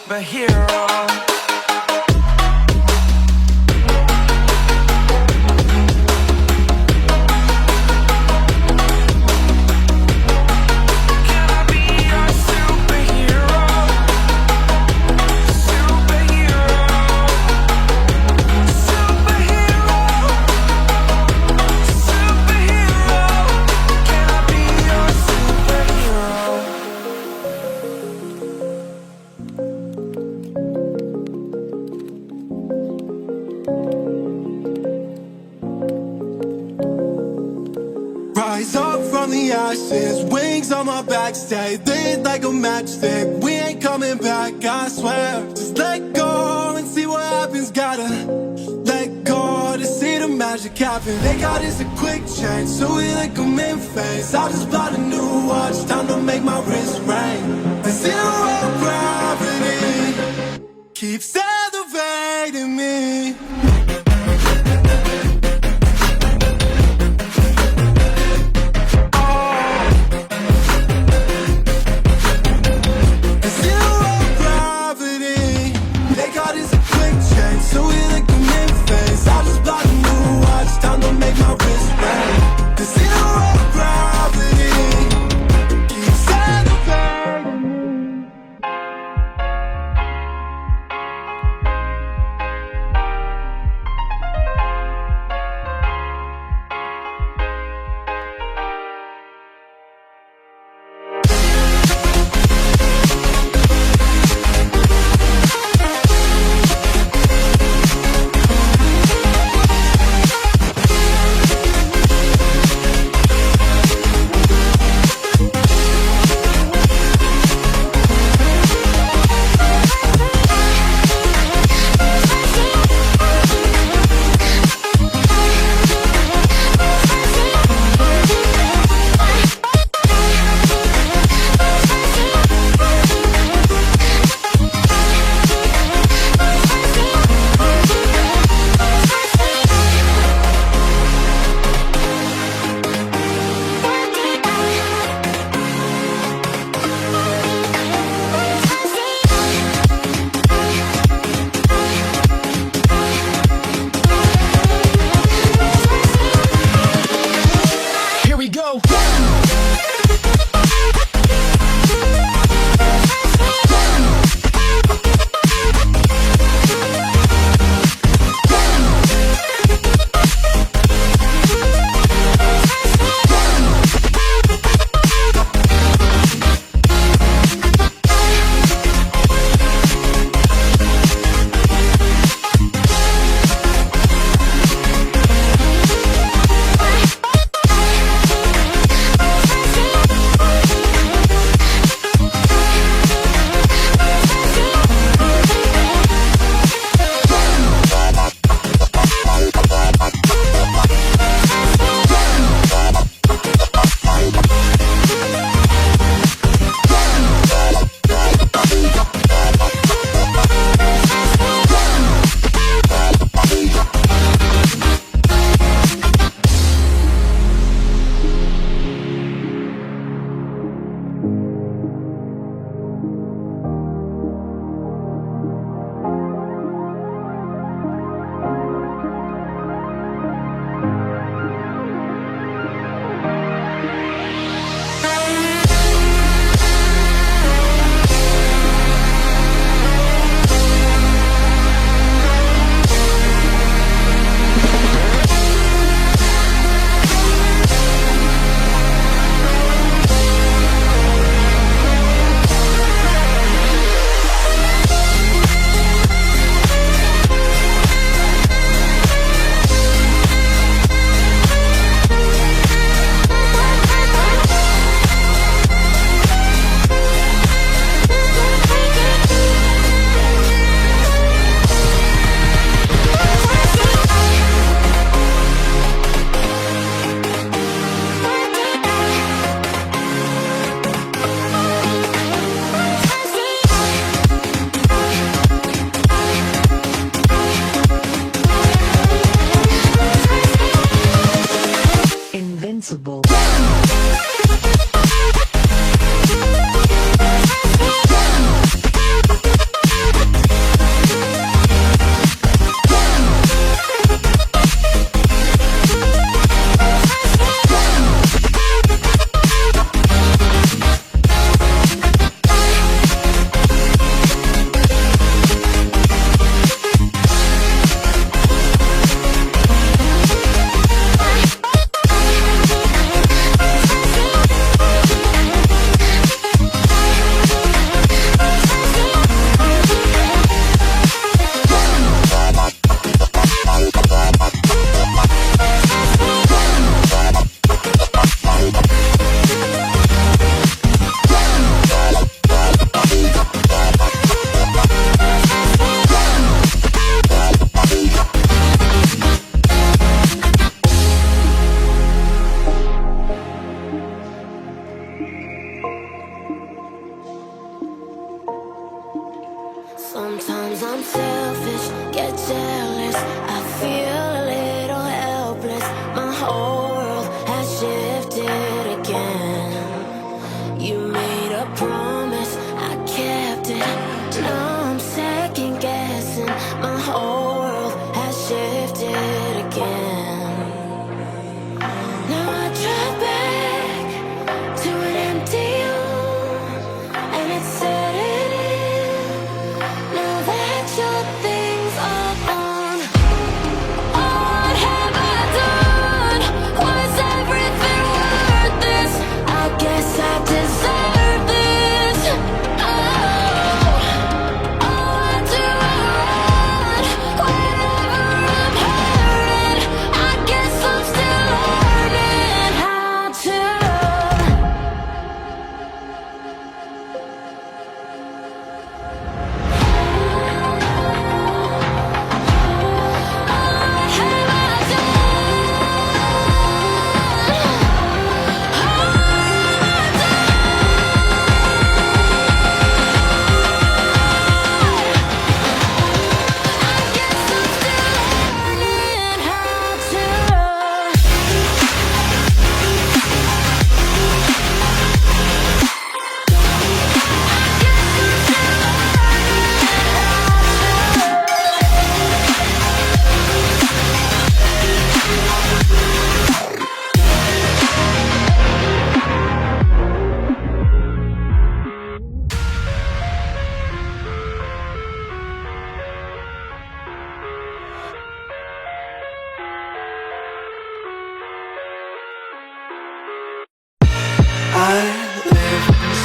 superhero. Can I be your superhero? Superhero. Superhero. Superhero. Can I be your superhero? Rise up from the ashes, wings on my back, stay lit like a matchstick. We ain't coming back, I swear. Just let go and see what happens. Gotta let go to see the magic happen. They got us a quick change, so we like them in phase. I just bought a new watch, time to make my wrist ring. The zero gravity keeps elevating me.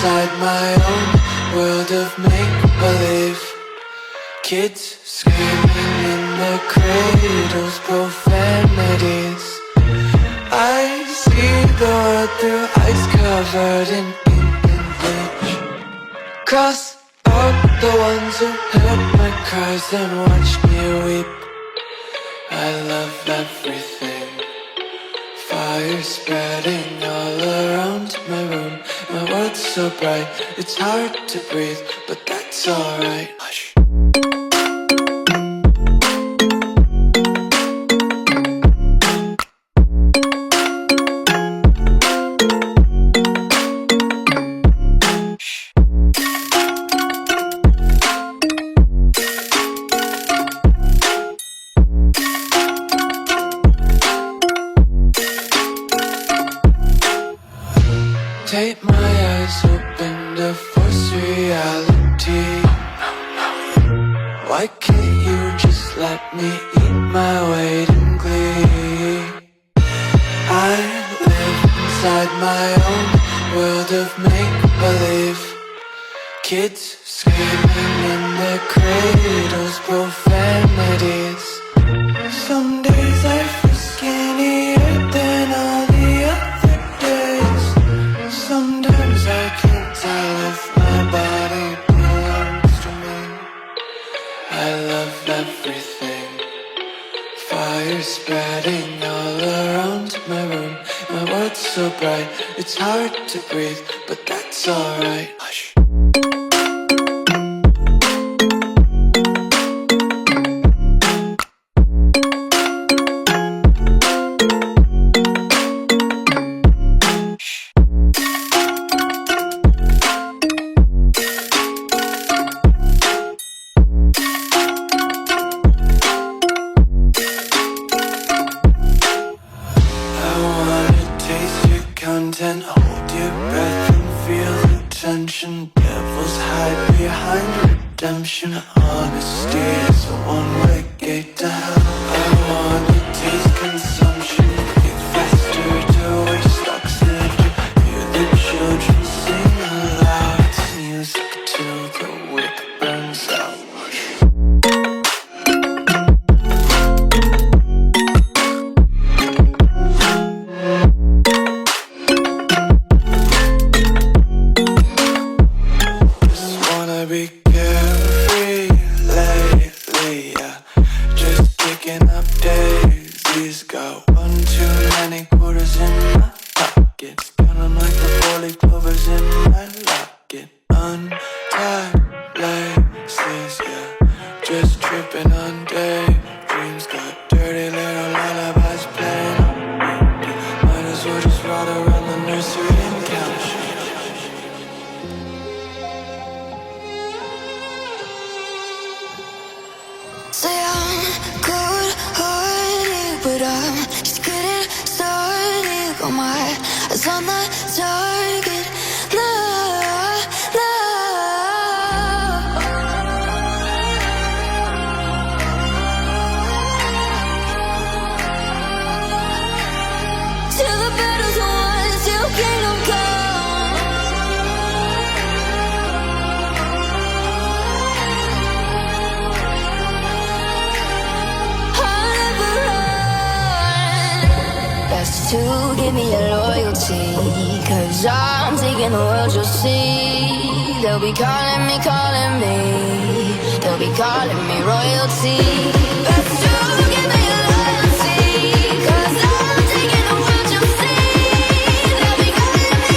inside my own world of make-believe. Kids screaming in their cradles, profanities. I see the world through ice covered in ink and bleach. Cross out the ones who heard my cries and watched me weep. I love everything. Fire spreading all around my room. My world's so bright, it's hard to breathe, but that's alright. Hush. Take my eyes open to force reality. Why can't you just let me eat my weight in glee? I live inside my own world of make-believe. Kids screaming in their cradles, profanities. Some days I feel skinnier than all the other days. Sometimes I can't tell if my body belongs to me. I love everything. Fire spreading all around my room. My world's so bright, it's hard to breathe, but that's alright. Hush. Content, hold your breath and feel the tension. Devils hide behind redemption. Honesty is a one-way gate to hell. I wanna taste consumption. Breathe faster to waste oxygen. Hear the children sing aloud. It's music till the wick burns out. Be carefree lately, yeah. Just picking up daisies. Got one too many quarters in my pocket. Counting like the 4-leaf clovers in my locket. Untied laces, yeah. Just tripping on daydreams. Got dirty little lullabies playing on repeat. Might as well just ride around the nursery and count sheep. Say I'm good-hearted, but I'm just getting started. Got my eyes on the target. No, no. Till the battle's won, till kingdom come. To give me your loyalty, 'cause I'm taking the world, you'll see. They'll be calling me, they'll be calling me royalty. Best to give me your loyalty, 'cause I'm taking the world, you'll see. They'll be calling me,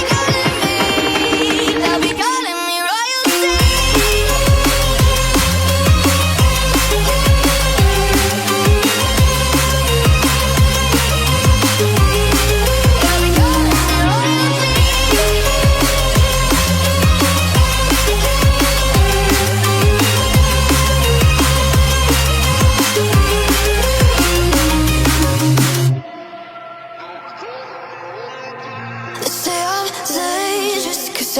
they'll be calling me royalty. I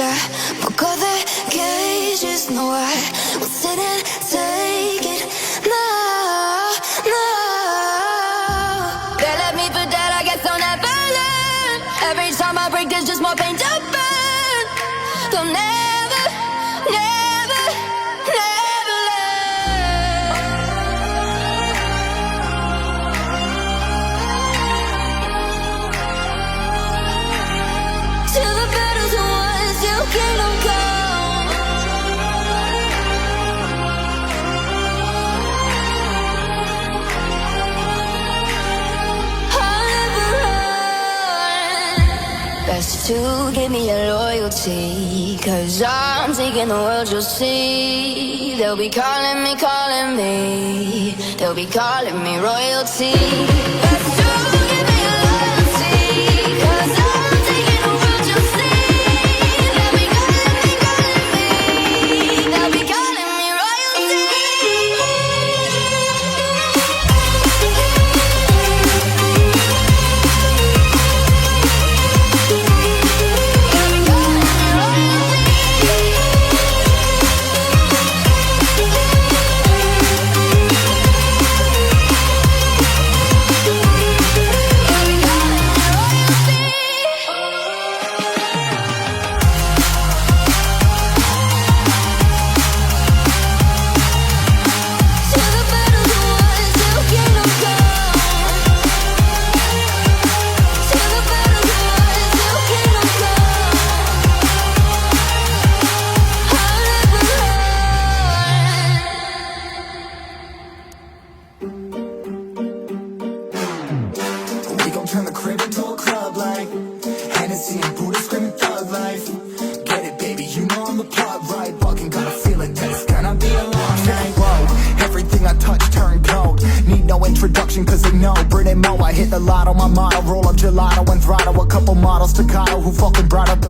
broke all the cages, no, I will sit and take it. No, no. They left me for dead, I guess I'll never learn. Every time I break, there's just more pain to burn. they'll never, never, never learn. Till the battle's won, till kingdom come. I'll never run. Best to give me your loyalty, 'cause I'm taking the world, you'll see. They'll be calling me, they'll be calling me royalty. Best to give me your loyalty, 'cause I'm taking the world, you'll see. They'll be calling me, they'll be calling me royalty. We gon' turn the crib into a club like Hennessy and Buddha screaming thug life. Get it, baby, you know I'm the plug, right? Fucking got a feeling that it's gonna be a long night. Whoa, everything I touch turn cold. Need no introduction, 'cause they know Brit and Mo. I hit the lotto, my motto. Roll up gelato and throttle a couple models staccato who fucking brought up the